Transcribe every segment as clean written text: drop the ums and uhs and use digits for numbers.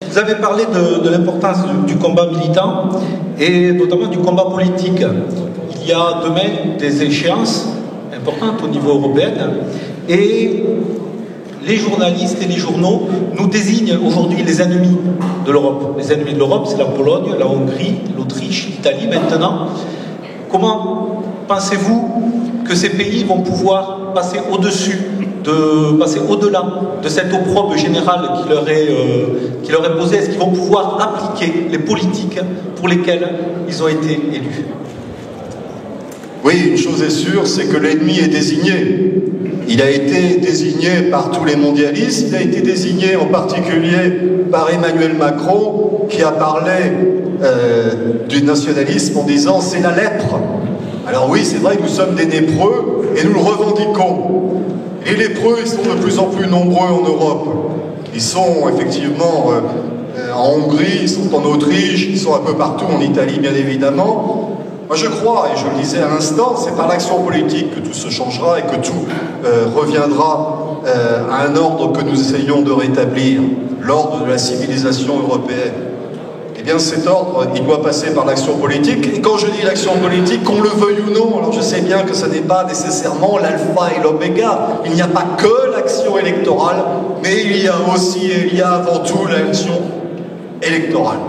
Vous avez parlé de l'importance du combat militant et notamment du combat politique. Il y a demain des échéances importantes au niveau européen et les journalistes et les journaux nous désignent aujourd'hui les ennemis de l'Europe. Les ennemis de l'Europe, c'est la Pologne, la Hongrie, l'Autriche, l'Italie maintenant. Comment pensez-vous que ces pays vont pouvoir passer au-dessus, passer au-delà de cette opprobre générale qui leur est posée? Est-ce qu'ils vont pouvoir appliquer les politiques pour lesquelles ils ont été élus? Oui, une chose est sûre, c'est que l'ennemi est désigné. Il a été désigné par tous les mondialistes, il a été désigné en particulier par Emmanuel Macron, qui a parlé du nationalisme en disant « c'est la lèpre ». Alors oui, c'est vrai que nous sommes des lépreux et nous le revendiquons. Les lépreux, ils sont de plus en plus nombreux en Europe. Ils sont effectivement en Hongrie, ils sont en Autriche, ils sont un peu partout, en Italie bien évidemment. Moi je crois, et je le disais à l'instant, c'est par l'action politique que tout se changera et que tout reviendra à un ordre que nous essayons de rétablir, l'ordre de la civilisation européenne. Eh bien cet ordre, il doit passer par l'action politique. Et quand je dis l'action politique, qu'on le veuille ou non, alors je sais bien que ce n'est pas nécessairement l'alpha et l'oméga. Il n'y a pas que l'action électorale, mais il y a aussi et il y a avant tout l'action électorale.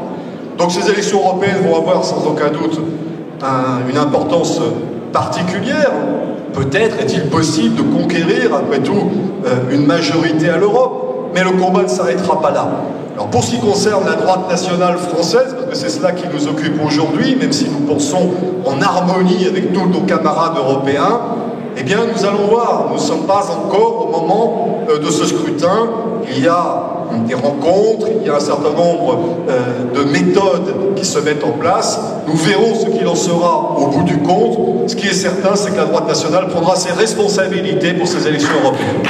Donc ces élections européennes vont avoir sans aucun doute une importance particulière. Peut-être est-il possible de conquérir, après tout, une majorité à l'Europe, mais le combat ne s'arrêtera pas là. Alors pour ce qui concerne la droite nationale française, parce que c'est cela qui nous occupe aujourd'hui, même si nous pensons en harmonie avec tous nos camarades européens, eh bien nous allons voir, nous ne sommes pas encore au moment de ce scrutin. Il y a des rencontres, il y a un certain nombre de méthodes qui se mettent en place. Nous verrons ce qu'il en sera au bout du compte. Ce qui est certain, c'est que la droite nationale prendra ses responsabilités pour ces élections européennes.